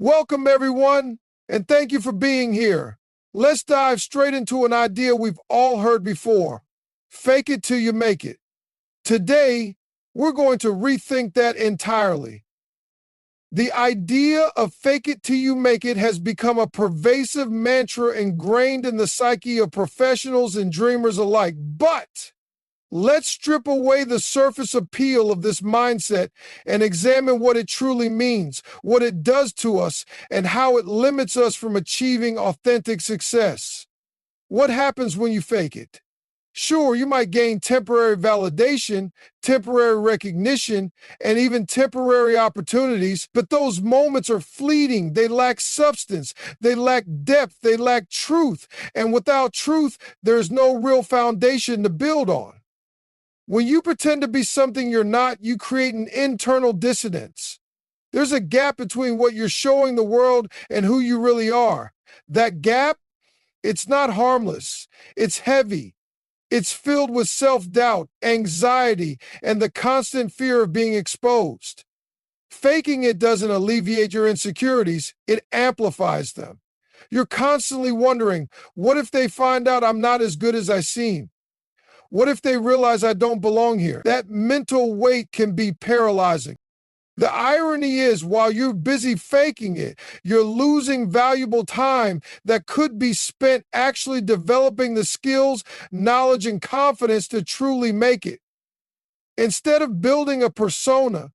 Welcome, everyone, and thank you for being here. Let's dive straight into an idea we've all heard before. Fake it till you make it. Today, we're going to rethink that entirely. The idea of fake it till you make it has become a pervasive mantra ingrained in the psyche of professionals and dreamers alike. But let's strip away the surface appeal of this mindset and examine what it truly means, what it does to us, and how it limits us from achieving authentic success. What happens when you fake it? Sure, you might gain temporary validation, temporary recognition, and even temporary opportunities, but those moments are fleeting. They lack substance, they lack depth, they lack truth, and without truth, there's no real foundation to build on. When you pretend to be something you're not, you create an internal dissonance. There's a gap between what you're showing the world and who you really are. That gap, it's not harmless. It's heavy. It's filled with self-doubt, anxiety, and the constant fear of being exposed. Faking it doesn't alleviate your insecurities, it amplifies them. You're constantly wondering, what if they find out I'm not as good as I seem? What if they realize I don't belong here? That mental weight can be paralyzing. The irony is, while you're busy faking it, you're losing valuable time that could be spent actually developing the skills, knowledge, and confidence to truly make it. Instead of building a persona,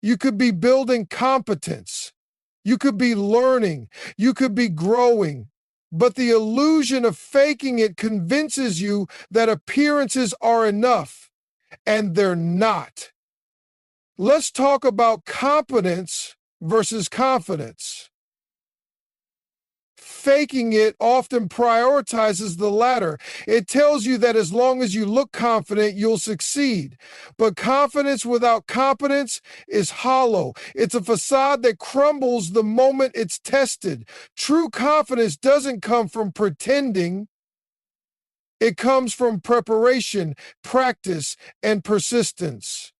you could be building competence. You could be learning. You could be growing. But the illusion of faking it convinces you that appearances are enough, and they're not. Let's talk about competence versus confidence. Faking it often prioritizes the latter. It tells you that as long as you look confident, you'll succeed. But confidence without competence is hollow. It's a facade that crumbles the moment it's tested. True confidence doesn't come from pretending. It comes from preparation, practice, and persistence.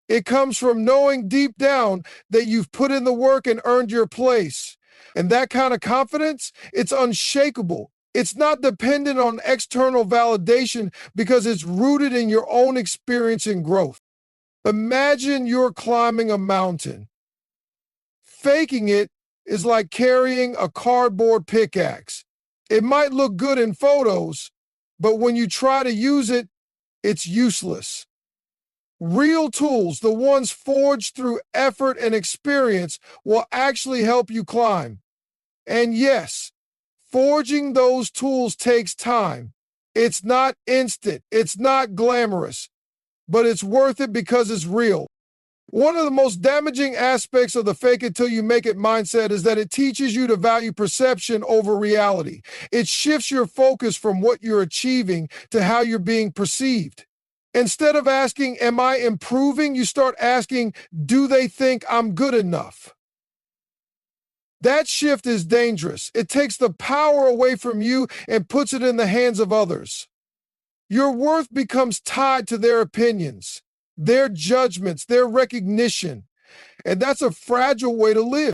It comes from knowing deep down that you've put in the work and earned your place. And that kind of confidence, it's unshakable. It's not dependent on external validation because it's rooted in your own experience and growth. Imagine you're climbing a mountain. Faking it is like carrying a cardboard pickaxe. It might look good in photos, but when you try to use it, it's useless. Real tools, the ones forged through effort and experience, will actually help you climb. And yes, forging those tools takes time. It's not instant, it's not glamorous, but it's worth it because it's real. One of the most damaging aspects of the fake it till you make it mindset is that it teaches you to value perception over reality. It shifts your focus from what you're achieving to how you're being perceived. Instead of asking, am I improving? You start asking, do they think I'm good enough? That shift is dangerous. It takes the power away from you and puts it in the hands of others. Your worth becomes tied to their opinions, their judgments, their recognition. And that's a fragile way to live.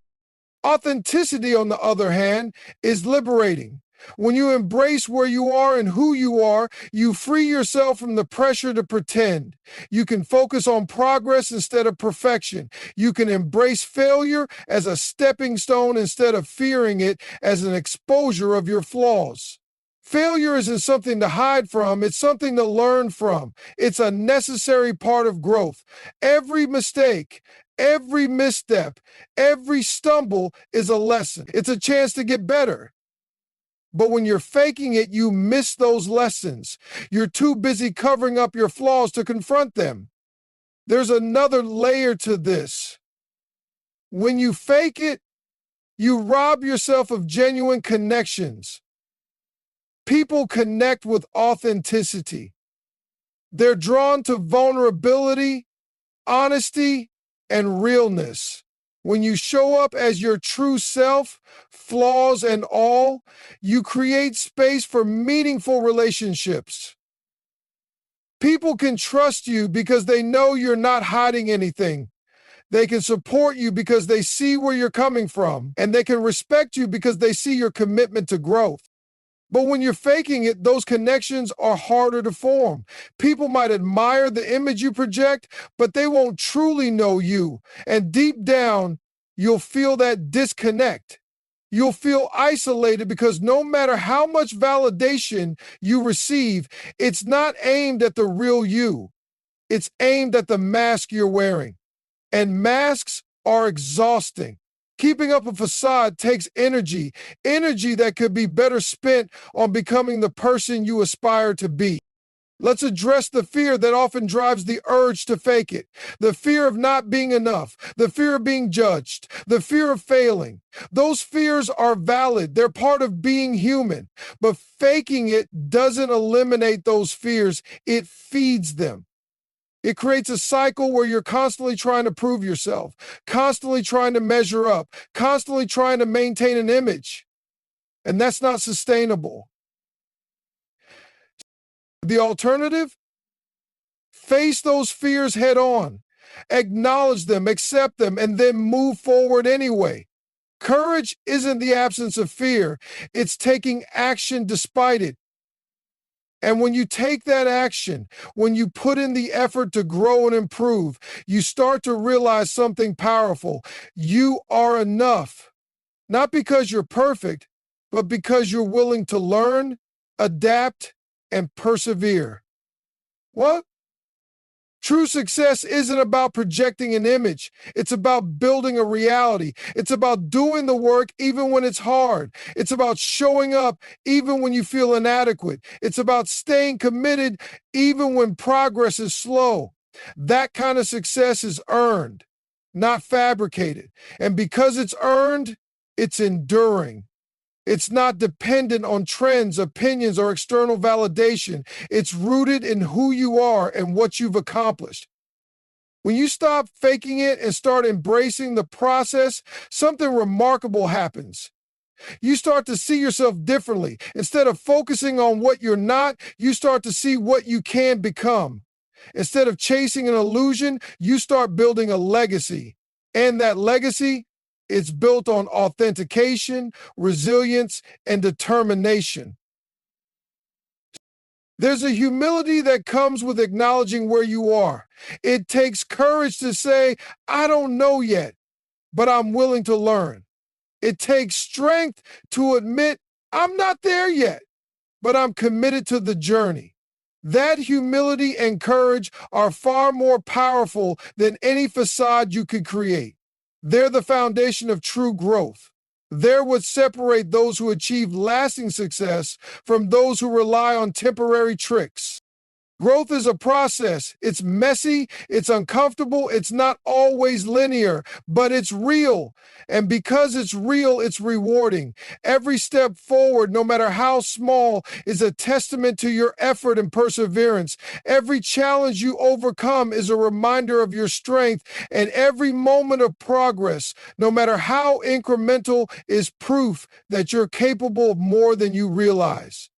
Authenticity, on the other hand, is liberating. When you embrace where you are and who you are, you free yourself from the pressure to pretend. You can focus on progress instead of perfection. You can embrace failure as a stepping stone instead of fearing it as an exposure of your flaws. Failure isn't something to hide from, it's something to learn from. It's a necessary part of growth. Every mistake, every misstep, every stumble is a lesson. It's a chance to get better. But when you're faking it, you miss those lessons. You're too busy covering up your flaws to confront them. There's another layer to this. When you fake it, you rob yourself of genuine connections. People connect with authenticity. They're drawn to vulnerability, honesty, and realness. When you show up as your true self, flaws and all, you create space for meaningful relationships. People can trust you because they know you're not hiding anything. They can support you because they see where you're coming from, and they can respect you because they see your commitment to growth. But when you're faking it, those connections are harder to form. People might admire the image you project, but they won't truly know you. And deep down, you'll feel that disconnect. You'll feel isolated because no matter how much validation you receive, it's not aimed at the real you. It's aimed at the mask you're wearing. And masks are exhausting. Keeping up a facade takes energy, energy that could be better spent on becoming the person you aspire to be. Let's address the fear that often drives the urge to fake it. The fear of not being enough, the fear of being judged, the fear of failing. Those fears are valid. They're part of being human. But faking it doesn't eliminate those fears, it feeds them. It creates a cycle where you're constantly trying to prove yourself, constantly trying to measure up, constantly trying to maintain an image. And that's not sustainable. The alternative? Face those fears head on. Acknowledge them, accept them, and then move forward anyway. Courage isn't the absence of fear, it's taking action despite it. And when you take that action, when you put in the effort to grow and improve, you start to realize something powerful. You are enough, not because you're perfect, but because you're willing to learn, adapt, and persevere. What? True success isn't about projecting an image. It's about building a reality. It's about doing the work even when it's hard. It's about showing up even when you feel inadequate. It's about staying committed even when progress is slow. That kind of success is earned, not fabricated. And because it's earned, it's enduring. It's not dependent on trends, opinions, or external validation. It's rooted in who you are and what you've accomplished. When you stop faking it and start embracing the process, something remarkable happens. You start to see yourself differently. Instead of focusing on what you're not, you start to see what you can become. Instead of chasing an illusion, you start building a legacy. And that legacy, it's built on authentication, resilience, and determination. There's a humility that comes with acknowledging where you are. It takes courage to say, I don't know yet, but I'm willing to learn. It takes strength to admit, I'm not there yet, but I'm committed to the journey. That humility and courage are far more powerful than any facade you could create. They're the foundation of true growth. They're what separate those who achieve lasting success from those who rely on temporary tricks. Growth is a process. It's messy, it's uncomfortable, it's not always linear, but it's real. And because it's real, it's rewarding. Every step forward, no matter how small, is a testament to your effort and perseverance. Every challenge you overcome is a reminder of your strength, and every moment of progress, no matter how incremental, is proof that you're capable of more than you realize.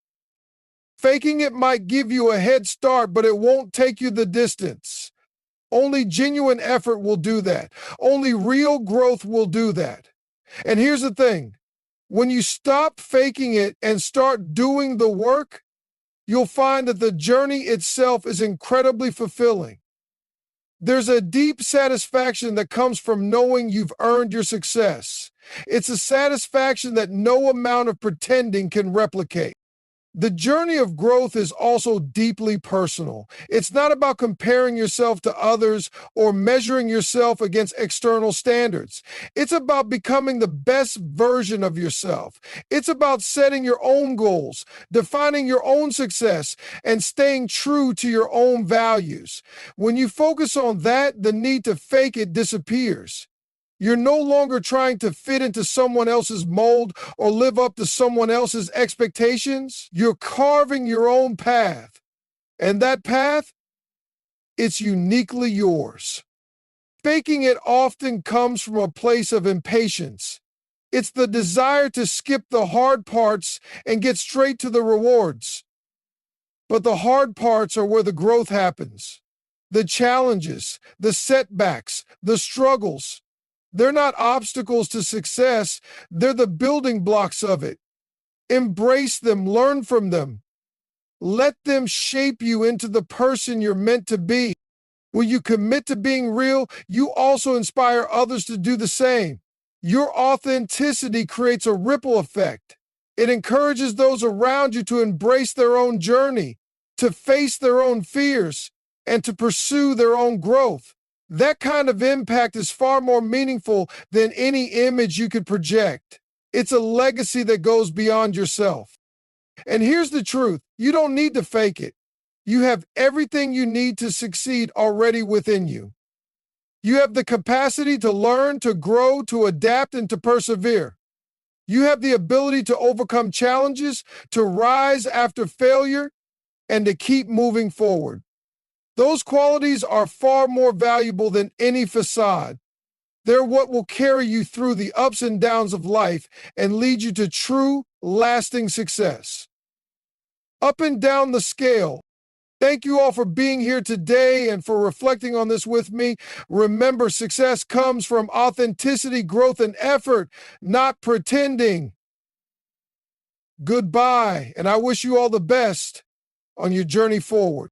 Faking it might give you a head start, but it won't take you the distance. Only genuine effort will do that. Only real growth will do that. And here's the thing. When you stop faking it and start doing the work, you'll find that the journey itself is incredibly fulfilling. There's a deep satisfaction that comes from knowing you've earned your success. It's a satisfaction that no amount of pretending can replicate. The journey of growth is also deeply personal. It's not about comparing yourself to others or measuring yourself against external standards. It's about becoming the best version of yourself. It's about setting your own goals, defining your own success, and staying true to your own values. When you focus on that, the need to fake it disappears. You're no longer trying to fit into someone else's mold or live up to someone else's expectations. You're carving your own path. And that path, it's uniquely yours. Faking it often comes from a place of impatience. It's the desire to skip the hard parts and get straight to the rewards. But the hard parts are where the growth happens. The challenges, the setbacks, the struggles, they're not obstacles to success, they're the building blocks of it. Embrace them, learn from them. Let them shape you into the person you're meant to be. When you commit to being real, you also inspire others to do the same. Your authenticity creates a ripple effect. It encourages those around you to embrace their own journey, to face their own fears, and to pursue their own growth. That kind of impact is far more meaningful than any image you could project. It's a legacy that goes beyond yourself. And here's the truth: you don't need to fake it. You have everything you need to succeed already within you. You have the capacity to learn, to grow, to adapt, and to persevere. You have the ability to overcome challenges, to rise after failure, and to keep moving forward. Those qualities are far more valuable than any facade. They're what will carry you through the ups and downs of life and lead you to true, lasting success. Up and down the scale, thank you all for being here today and for reflecting on this with me. Remember, success comes from authenticity, growth, and effort, not pretending. Goodbye, and I wish you all the best on your journey forward.